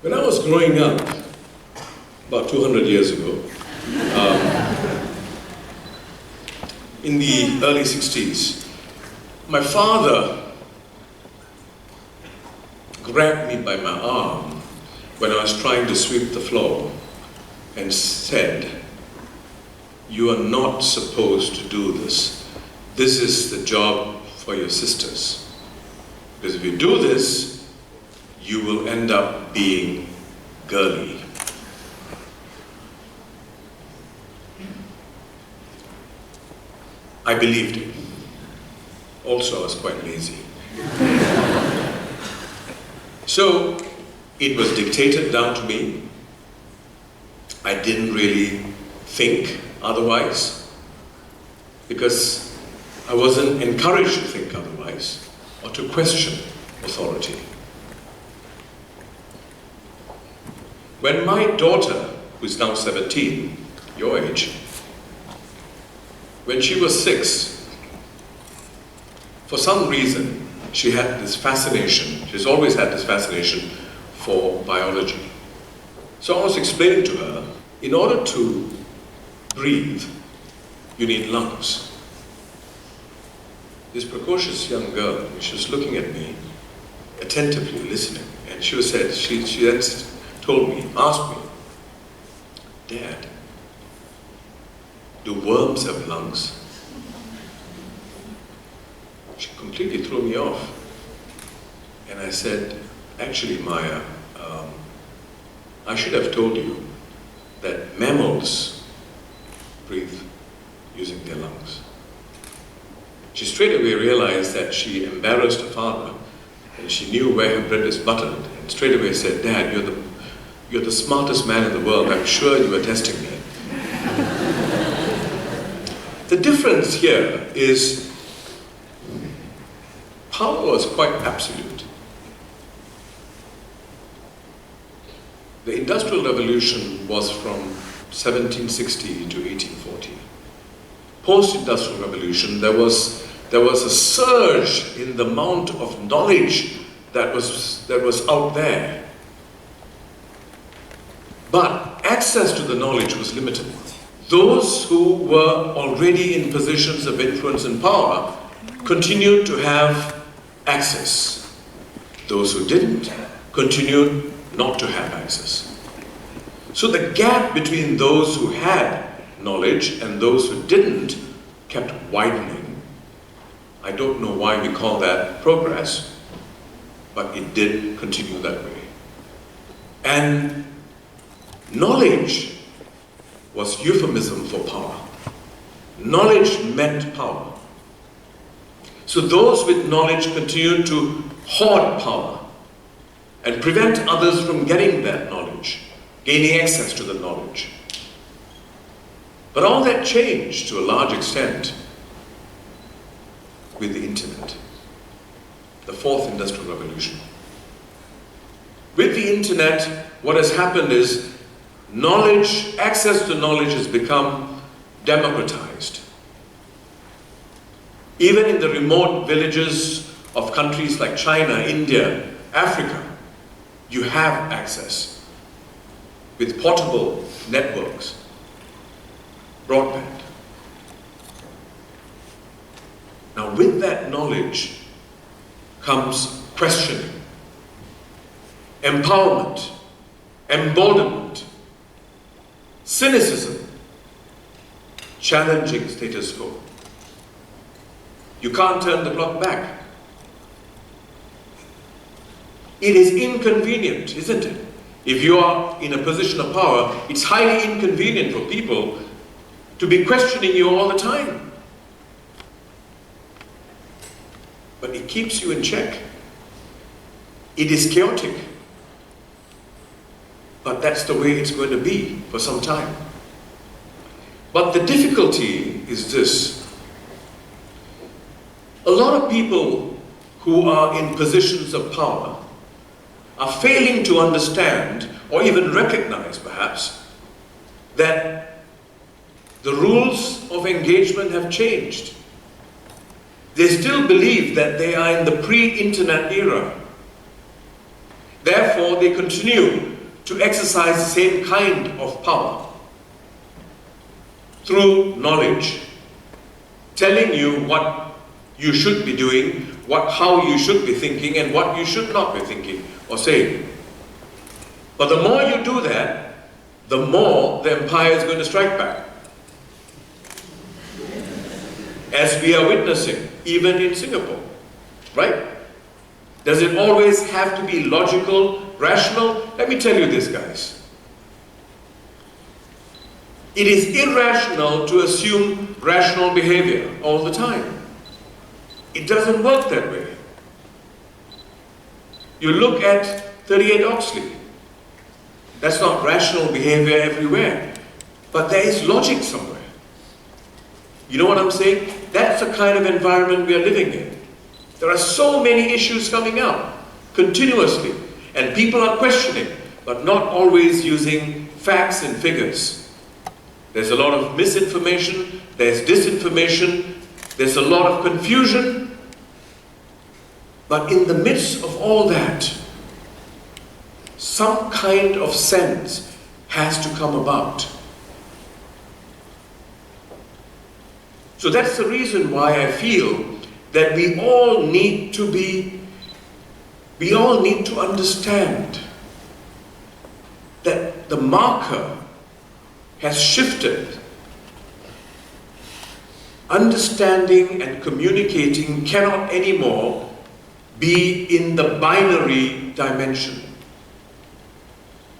When I was growing up, about 200 years ago, in the early 60s, my father grabbed me by my arm when I was trying to sweep the floor and said, "You are not supposed to do this. This is the job for your sisters. Because if you do this, you will end up being girly." I believed him. Also, I was quite lazy. So, it was dictated down to me. I didn't really think otherwise, because I wasn't encouraged to think otherwise or to question authority. When my daughter, who is now 17, your age, when she was 6, for some reason, she had this fascination, she's always had this fascination for biology. So I was explaining to her, in order to breathe, you need lungs. This precocious young girl, she was looking at me, attentively listening, and she then told me, asked me, "Dad, do worms have lungs?" She completely threw me off. And I said, "Actually, Maya, I should have told you that mammals breathe using their lungs." She straight away realized that she embarrassed her father, and she knew where her bread is buttered, and straight away said, "Dad, you're the smartest man in the world. I'm sure you were testing me." The difference here is power was quite absolute. The Industrial Revolution was from 1760 to 1840. Post-Industrial Revolution, there was a surge in the amount of knowledge that was out there. But access to the knowledge was limited. Those who were already in positions of influence and power continued to have access. Those who didn't continued not to have access. So the gap between those who had knowledge and those who didn't kept widening. I don't know why we call that progress, but it did continue that way. And knowledge was euphemism for power. Knowledge meant power. So those with knowledge continued to hoard power and prevent others from getting that knowledge, gaining access to the knowledge. But all that changed to a large extent with the internet, the fourth industrial revolution. With the internet, what has happened is knowledge, access to knowledge has become democratized. Even in the remote villages of countries like China, India, Africa, you have access with portable networks, broadband. Now with that knowledge comes questioning, empowerment, emboldenment, cynicism, challenging status quo. You can't turn the clock back. It is inconvenient, isn't it? If you are in a position of power, it's highly inconvenient for people to be questioning you all the time. But it keeps you in check. It is chaotic. But that's the way it's going to be for some time. But the difficulty is this. A lot of people who are in positions of power are failing to understand, or even recognize perhaps, that the rules of engagement have changed. They still believe that they are in the pre-internet era. Therefore, they continue to exercise the same kind of power through knowledge, telling you what you should be doing, how you should be thinking, and what you should not be thinking or saying. But the more you do that, the more the empire is going to strike back. As we are witnessing, even in Singapore, right? Does it always have to be logical, rational? Let me tell you this, guys. It is irrational to assume rational behavior all the time. It doesn't work that way. You look at 38 Oxley. That's not rational behavior everywhere, but there is logic somewhere. You know what I'm saying? That's the kind of environment we are living in. There are so many issues coming out continuously, and people are questioning, but not always using facts and figures. There's a lot of misinformation, there's disinformation, there's a lot of confusion, but in the midst of all that, some kind of sense has to come about. So that's the reason why I feel that we all need to understand that the marker has shifted. Understanding and communicating cannot anymore be in the binary dimension.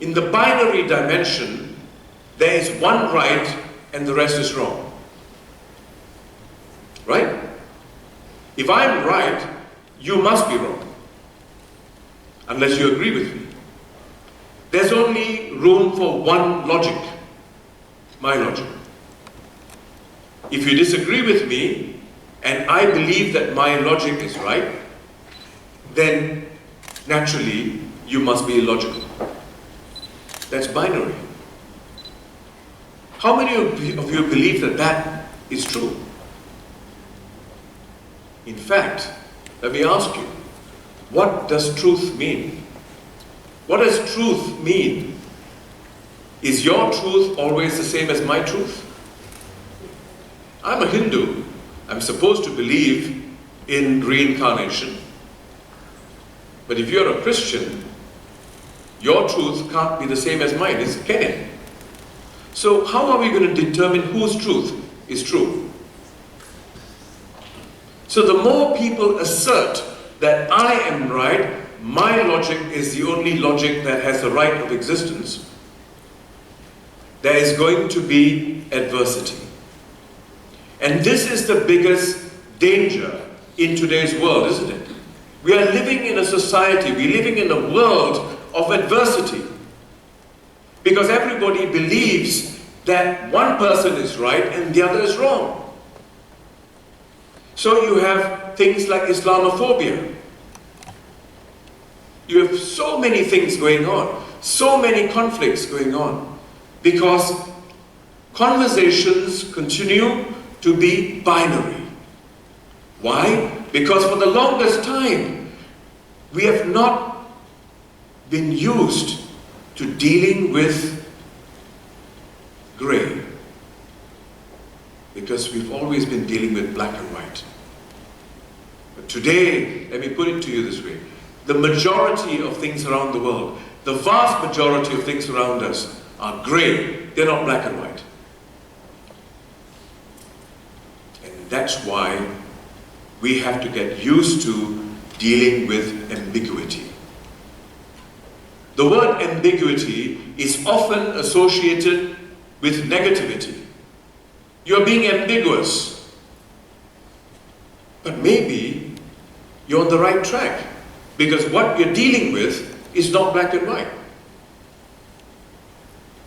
In the binary dimension, there is one right and the rest is wrong. Right? If I'm right, you must be wrong. Unless you agree with me. There's only room for one logic. My logic. If you disagree with me, and I believe that my logic is right, then naturally you must be illogical. That's binary. How many of you believe that that is true? In fact, let me ask you, what does truth mean? What does truth mean? Is your truth always the same as my truth? I'm a Hindu. I'm supposed to believe in reincarnation. But if you're a Christian, your truth can't be the same as mine, can it? So how are we going to determine whose truth is true? So the more people assert that I am right, my logic is the only logic that has the right of existence, there is going to be adversity. And this is the biggest danger in today's world, isn't it? We are living in a society, we're living in a world of adversity. Because everybody believes that one person is right and the other is wrong. So you have things like Islamophobia. You have so many things going on, so many conflicts going on, because conversations continue to be binary. Why? Because for the longest time, we have not been used to dealing with grey. Because we've always been dealing with black and white. But today, let me put it to you this way, the majority of things around the world, the vast majority of things around us are grey, they're not black and white. And that's why we have to get used to dealing with ambiguity. The word ambiguity is often associated with negativity. You're being ambiguous. But maybe you're on the right track, because what you're dealing with is not black and white.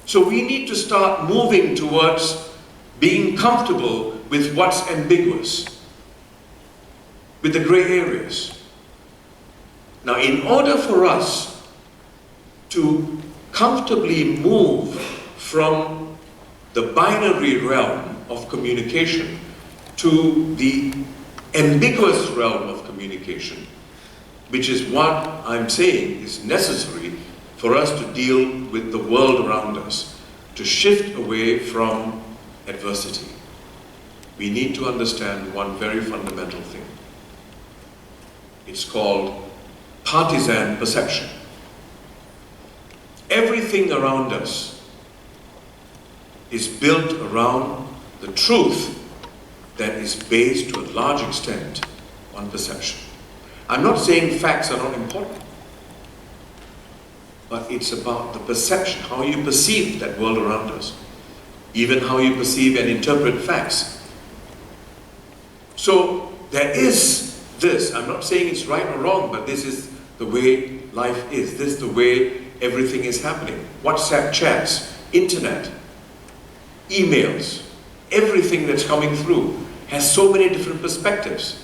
So we need to start moving towards being comfortable with what's ambiguous, with the grey areas. Now, in order for us to comfortably move from the binary realm of communication to the ambiguous realm of communication, which is what I'm saying is necessary for us to deal with the world around us, to shift away from adversity, we need to understand one very fundamental thing. It's called partisan perception. Everything around us is built around the truth that is based to a large extent on perception. I'm not saying facts are not important, but it's about the perception, how you perceive that world around us, even how you perceive and interpret facts. So there is this, I'm not saying it's right or wrong, but this is the way life is. This is the way everything is happening. WhatsApp chats, internet, emails, everything that's coming through has so many different perspectives.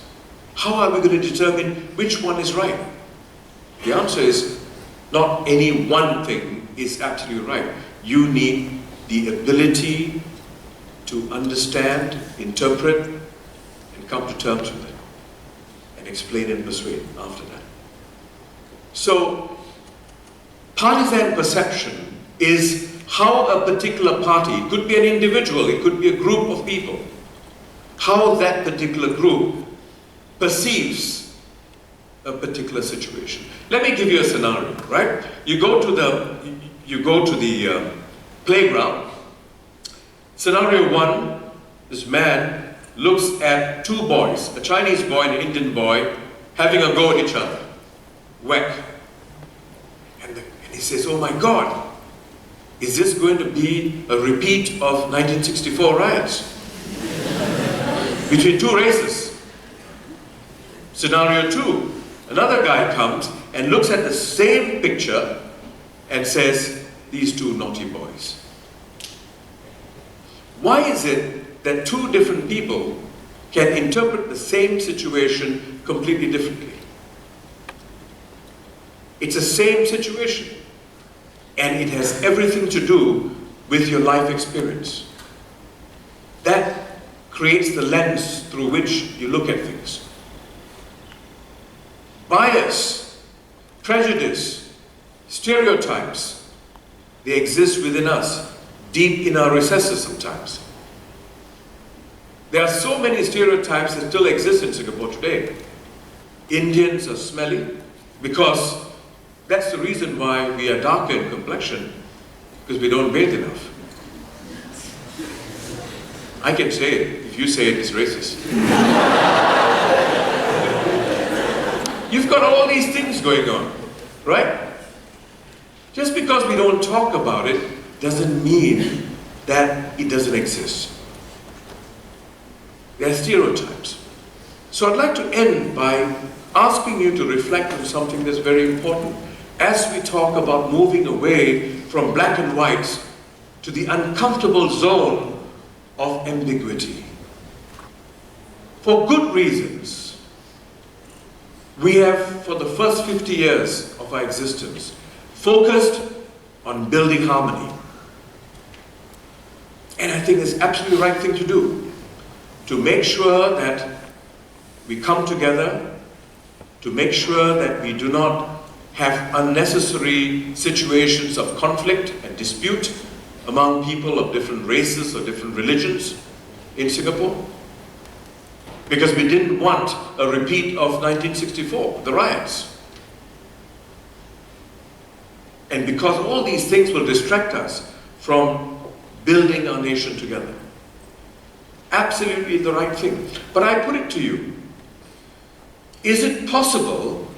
How are we going to determine which one is right? The answer is not any one thing is absolutely right. You need the ability to understand, interpret, and come to terms with it, and explain and persuade after that. So, partisan perception is how a particular party, it could be an individual, it could be a group of people, how that particular group perceives a particular situation. Let me give you a scenario, right? You go to the playground. Scenario one, this man looks at two boys, a Chinese boy and an Indian boy, having a go at each other. Whack. And he says, oh my God, is this going to be a repeat of 1964 riots between two races? Scenario two, another guy comes and looks at the same picture and says, these two naughty boys. Why is it that two different people can interpret the same situation completely differently? It's the same situation, and it has everything to do with your life experience. That creates the lens through which you look at things. Bias, prejudice, stereotypes, they exist within us, deep in our recesses sometimes. There are so many stereotypes that still exist in Singapore today. Indians are smelly, because that's the reason why we are darker in complexion, because we don't bathe enough. I can say it. If you say it, it's racist. You've got all these things going on, right? Just because we don't talk about it doesn't mean that it doesn't exist. There are stereotypes. So I'd like to end by asking you to reflect on something that's very important as we talk about moving away from black and whites to the uncomfortable zone of ambiguity. For good reasons, we have, for the first 50 years of our existence, focused on building harmony. And I think it's absolutely the right thing to do, to make sure that we come together, to make sure that we do not have unnecessary situations of conflict and dispute among people of different races or different religions in Singapore. Because we didn't want a repeat of 1964, the riots. And because all these things will distract us from building our nation together. Absolutely the right thing. But I put it to you, is it possible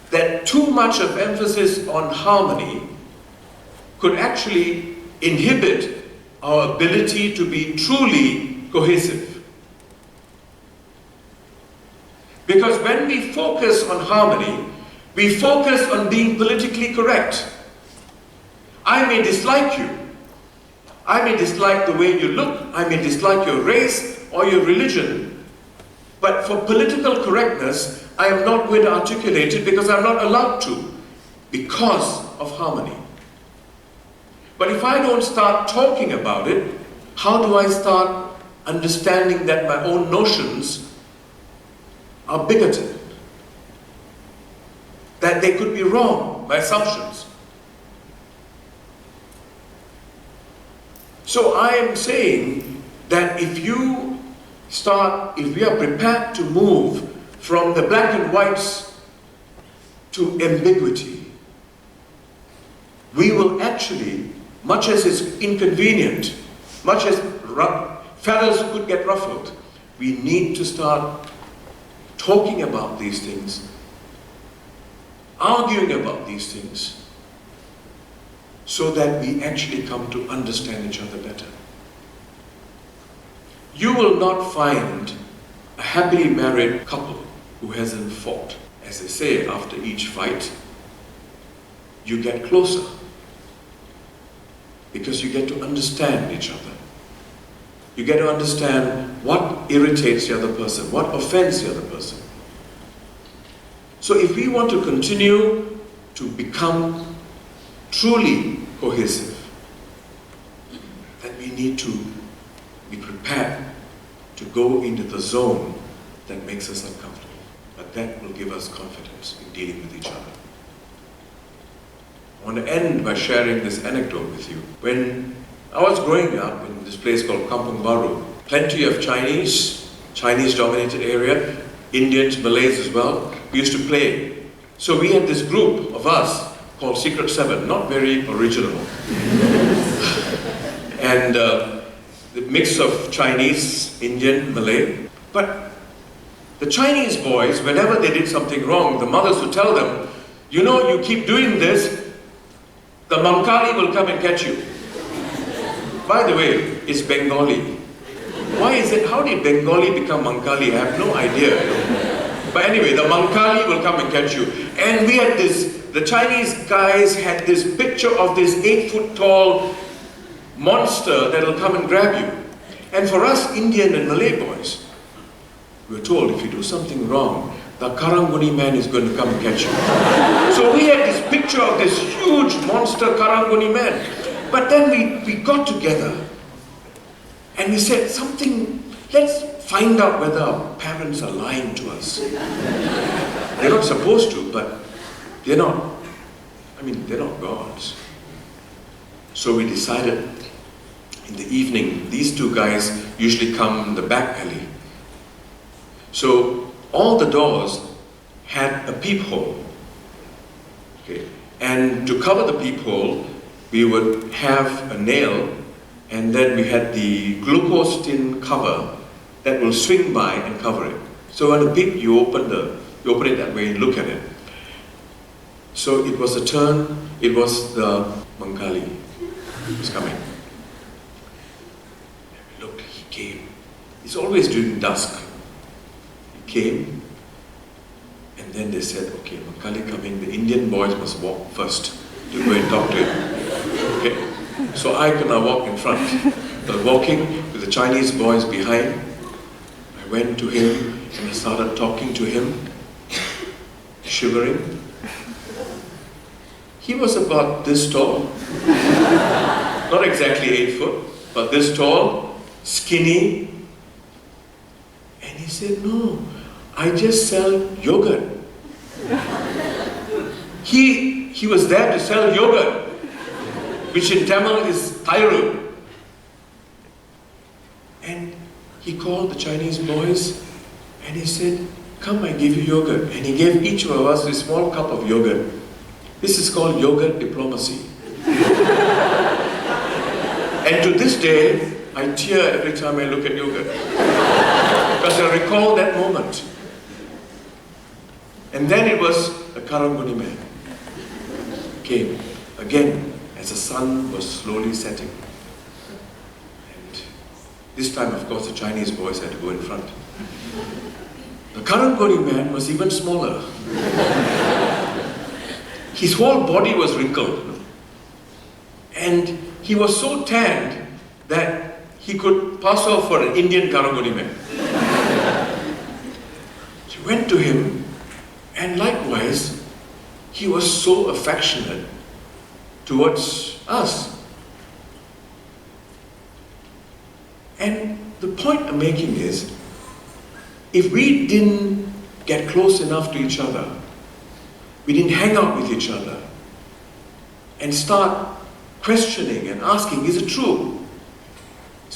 that too much of emphasis on harmony could actually inhibit our ability to be truly cohesive? Because when we focus on harmony, we focus on being politically correct. I may dislike you. I may dislike the way you look. I may dislike your race or your religion. But for political correctness, I am not going to articulate it because I'm not allowed to, because of harmony. But if I don't start talking about it, how do I start understanding that my own notions are bigoted? That they could be wrong, my assumptions. So I am saying that if we are prepared to move from the black and whites to ambiguity, we will actually, much as it's inconvenient, much as feathers could get ruffled, we need to start talking about these things, arguing about these things, so that we actually come to understand each other better. You will not find a happily married couple who hasn't fought. As they say, after each fight, you get closer, because you get to understand each other. You get to understand what irritates the other person, what offends the other person. So if we want to continue to become truly cohesive, then we need to be prepared to go into the zone that makes us uncomfortable. But that will give us confidence in dealing with each other. I want to end by sharing this anecdote with you. When I was growing up in this place called Kampung Baru, plenty of Chinese-dominated area, Indians, Malays as well, we used to play. So we had this group of us called Secret Seven, not very original. And the mix of Chinese, Indian, Malay. But the Chinese boys, whenever they did something wrong, the mothers would tell them, you know, you keep doing this, the Mankali will come and catch you. By the way, it's Bengali. Why is it, how did Bengali become Mankali? I have no idea. But anyway, the Mankali will come and catch you. And we had this, the Chinese guys had this picture of this 8-foot tall monster that will come and grab you. And for us Indian and Malay boys, we were told if you do something wrong, the Karanguni man is going to come and catch you. So we had this picture of this huge monster Karanguni man. But then we got together and we said let's find out whether our parents are lying to us. They're not supposed to, but they're not gods. So we decided in the evening, these two guys usually come in the back alley. So all the doors had a peephole. Okay. And to cover the peephole, we would have a nail, and then we had the glucose tin cover that will swing by and cover it. So when you peep, you open it that way and look at it. So it was the Mankali who was coming. And we looked, he came. It's always during dusk. He came, and then they said, okay, Mankali coming, the Indian boys must walk first to go and talk to him. Okay. So I could now walk in front. I was walking with the Chinese boys behind. I went to him and I started talking to him, shivering. He was about this tall, not exactly 8 foot, but this tall, skinny. And he said, no, I just sell yogurt. He was there to sell yogurt, which in Tamil is Thairu. And he called the Chinese boys and he said, come, I give you yogurt. And he gave each of us a small cup of yogurt. This is called yogurt diplomacy. And to this day, I tear every time I look at yogurt. Because I recall that moment. And then it was a Karanguni man. Came again as the sun was slowly setting. And this time, of course, the Chinese boys had to go in front. The Karanguni man was even smaller. His whole body was wrinkled. And he was so tanned that he could pass off for an Indian Karanguni man. She went to him, and likewise, he was so affectionate towards us. And the point I'm making is, if we didn't get close enough to each other, we didn't hang out with each other and start questioning and asking, is it true?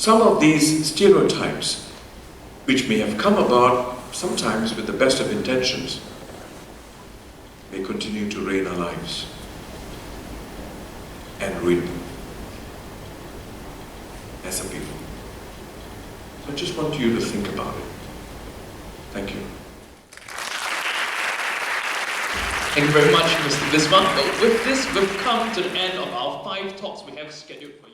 some of these stereotypes, which may have come about sometimes with the best of intentions, may continue to reign our lives and ruin them as a people. So I just want you to think about it. Thank you. Thank you very much, Mr. Viswa. With this, we've come to the end of our 5 talks we have scheduled for you.